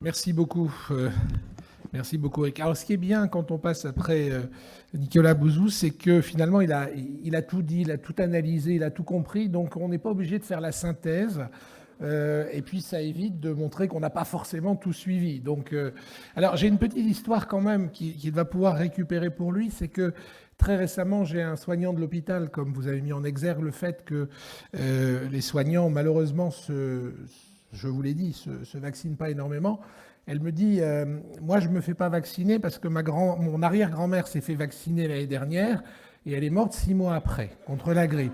Merci beaucoup. Merci beaucoup, Eric. Alors, ce qui est bien quand on passe après Nicolas Bouzou, c'est que finalement, il a tout dit, il a tout analysé, il a tout compris. Donc, on n'est pas obligé de faire la synthèse. Et puis, ça évite de montrer qu'on n'a pas forcément tout suivi. Donc, alors, j'ai une petite histoire quand même qu'il va pouvoir récupérer pour lui. C'est que très récemment, j'ai un soignant de l'hôpital, comme vous avez mis en exergue le fait que les soignants, malheureusement, je vous l'ai dit, se vaccinent pas énormément. Elle me dit, moi je ne me fais pas vacciner parce que mon arrière-grand-mère s'est fait vacciner l'année dernière et elle est morte 6 mois après, contre la grippe.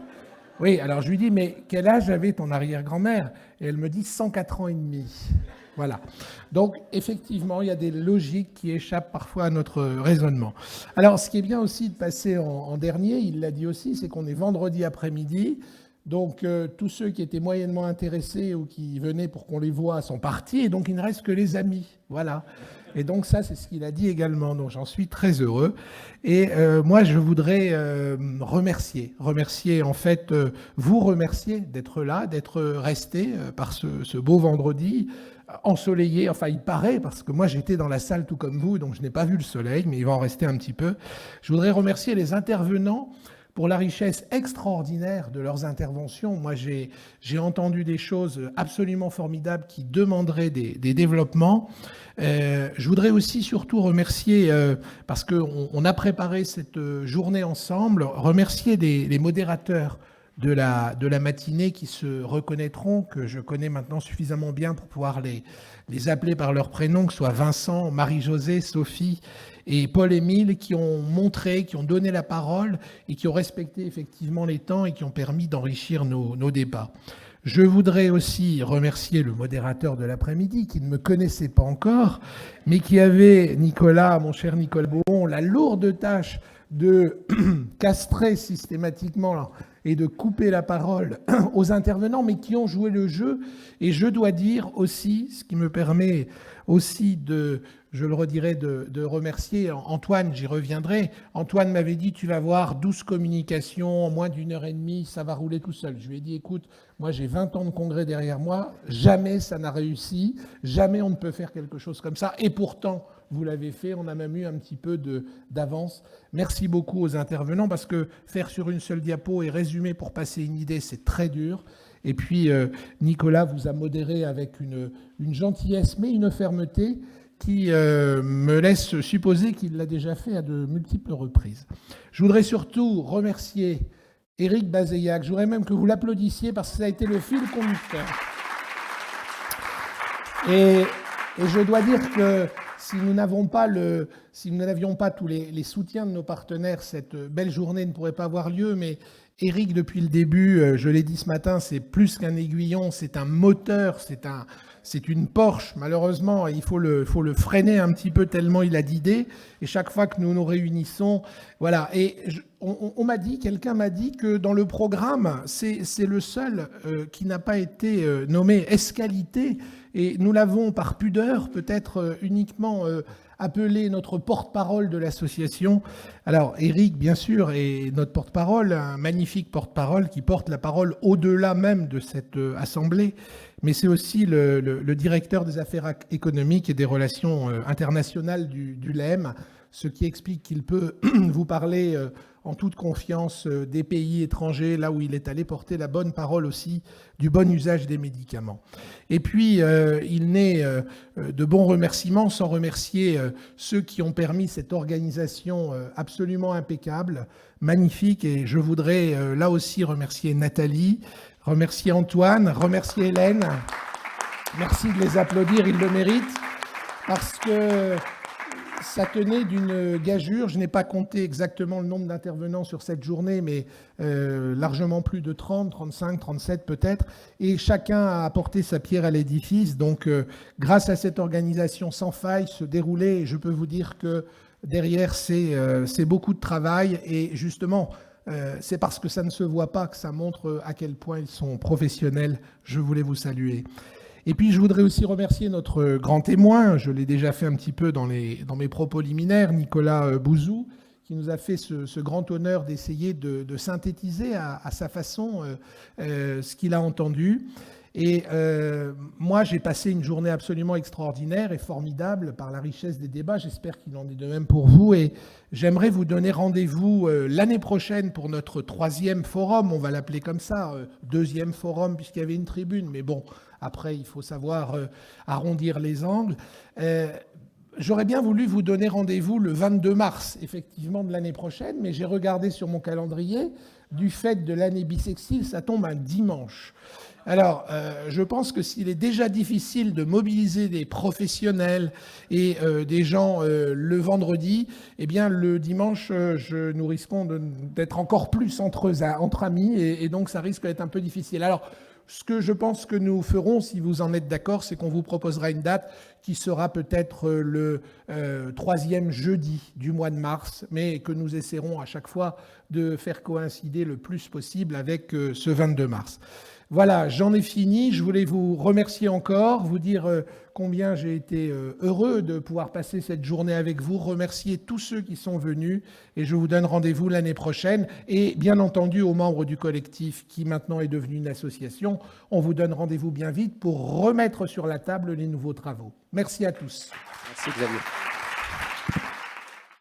Oui, alors je lui dis, mais quel âge avait ton arrière-grand-mère? Et elle me dit 104 ans et demi. Voilà. Donc, effectivement, il y a des logiques qui échappent parfois à notre raisonnement. Alors, ce qui est bien aussi de passer en dernier, il l'a dit aussi, c'est qu'on est vendredi après-midi. Donc, tous ceux qui étaient moyennement intéressés ou qui venaient pour qu'on les voie sont partis, et donc il ne reste que les amis. Voilà. Et donc, ça, c'est ce qu'il a dit également. Donc, j'en suis très heureux. Et moi, je voudrais remercier, en fait, vous remercier d'être là, d'être resté par ce beau vendredi ensoleillé. Enfin, il paraît, parce que moi, j'étais dans la salle tout comme vous, donc je n'ai pas vu le soleil, mais il va en rester un petit peu. Je voudrais remercier les intervenants pour la richesse extraordinaire de leurs interventions. Moi, j'ai entendu des choses absolument formidables qui demanderaient des développements. Je voudrais aussi surtout remercier, parce qu'on a préparé cette journée ensemble, remercier les modérateurs de la matinée qui se reconnaîtront, que je connais maintenant suffisamment bien pour pouvoir les appeler par leur prénom, que ce soit Vincent, Marie-Josée, Sophie et Paul-Émile, qui ont montré, qui ont donné la parole et qui ont respecté effectivement les temps et qui ont permis d'enrichir nos débats. Je voudrais aussi remercier le modérateur de l'après-midi, qui ne me connaissait pas encore, mais qui avait, Nicolas, mon cher Nicolas Beaumont, la lourde tâche de castrer systématiquement et de couper la parole aux intervenants, mais qui ont joué le jeu. Et je dois dire aussi, ce qui me permet aussi je le redirai, de remercier Antoine, j'y reviendrai. Antoine m'avait dit, tu vas voir 12 communications en moins d'1 heure et demie, ça va rouler tout seul. Je lui ai dit, écoute, moi j'ai 20 ans de congrès derrière moi, jamais ça n'a réussi, jamais on ne peut faire quelque chose comme ça. Et pourtant, vous l'avez fait, on a même eu un petit peu d'avance. Merci beaucoup aux intervenants, parce que faire sur une seule diapo et résumer pour passer une idée, c'est très dur. Et puis, Nicolas vous a modéré avec une gentillesse, mais une fermeté qui me laisse supposer qu'il l'a déjà fait à de multiples reprises. Je voudrais surtout remercier Éric Bazeillac. Je voudrais même que vous l'applaudissiez parce que ça a été le fil conducteur. Et je dois dire que si nous n'avions pas tous les soutiens de nos partenaires, cette belle journée ne pourrait pas avoir lieu. Mais Éric, depuis le début, je l'ai dit ce matin, c'est plus qu'un aiguillon, c'est un moteur, c'est une Porsche. Malheureusement, il faut le freiner un petit peu tellement il a d'idées. Et chaque fois que nous nous réunissons, voilà. Et quelqu'un m'a dit que dans le programme, c'est le seul qui n'a pas été nommé escalité. Et nous l'avons par pudeur peut-être uniquement appelé notre porte-parole de l'association. Alors Éric, bien sûr, est notre porte-parole, un magnifique porte-parole qui porte la parole au-delà même de cette assemblée, mais c'est aussi le directeur des affaires économiques et des relations internationales du LEM, ce qui explique qu'il peut vous parler en toute confiance des pays étrangers, là où il est allé porter la bonne parole aussi du bon usage des médicaments. Et puis, il n'est de bons remerciements sans remercier ceux qui ont permis cette organisation absolument impeccable, magnifique. Et je voudrais là aussi remercier Nathalie, remercier Antoine, remercier Hélène. Merci de les applaudir, ils le méritent, parce que ça tenait d'une gageure. Je n'ai pas compté exactement le nombre d'intervenants sur cette journée, mais largement plus de 30, 35, 37 peut-être. Et chacun a apporté sa pierre à l'édifice. Donc, grâce à cette organisation sans faille se dérouler, et je peux vous dire que derrière, c'est beaucoup de travail. Et justement, c'est parce que ça ne se voit pas que ça montre à quel point ils sont professionnels. Je voulais vous saluer. Et puis, je voudrais aussi remercier notre grand témoin, je l'ai déjà fait un petit peu dans mes propos liminaires, Nicolas Bouzou, qui nous a fait ce grand honneur d'essayer de synthétiser à sa façon ce qu'il a entendu. Et moi, j'ai passé une journée absolument extraordinaire et formidable par la richesse des débats. J'espère qu'il en est de même pour vous. Et j'aimerais vous donner rendez-vous l'année prochaine pour notre 3e forum. On va l'appeler comme ça, 2e forum, puisqu'il y avait une tribune. Mais bon, après, il faut savoir arrondir les angles. J'aurais bien voulu vous donner rendez-vous le 22 mars, effectivement, de l'année prochaine, mais j'ai regardé sur mon calendrier. Du fait de l'année bissextile, ça tombe un dimanche. Alors, je pense que s'il est déjà difficile de mobiliser des professionnels et des gens le vendredi, eh bien, le dimanche, nous risquons d'être encore plus entre amis, et donc ça risque d'être un peu difficile. Alors, ce que je pense que nous ferons, si vous en êtes d'accord, c'est qu'on vous proposera une date qui sera peut-être le 3e jeudi du mois de mars, mais que nous essaierons à chaque fois de faire coïncider le plus possible avec ce 22 mars. Voilà, j'en ai fini. Je voulais vous remercier encore, vous dire combien j'ai été heureux de pouvoir passer cette journée avec vous, remercier tous ceux qui sont venus, et je vous donne rendez-vous l'année prochaine. Et bien entendu, aux membres du collectif qui maintenant est devenu une association, on vous donne rendez-vous bien vite pour remettre sur la table les nouveaux travaux. Merci à tous. Merci Xavier.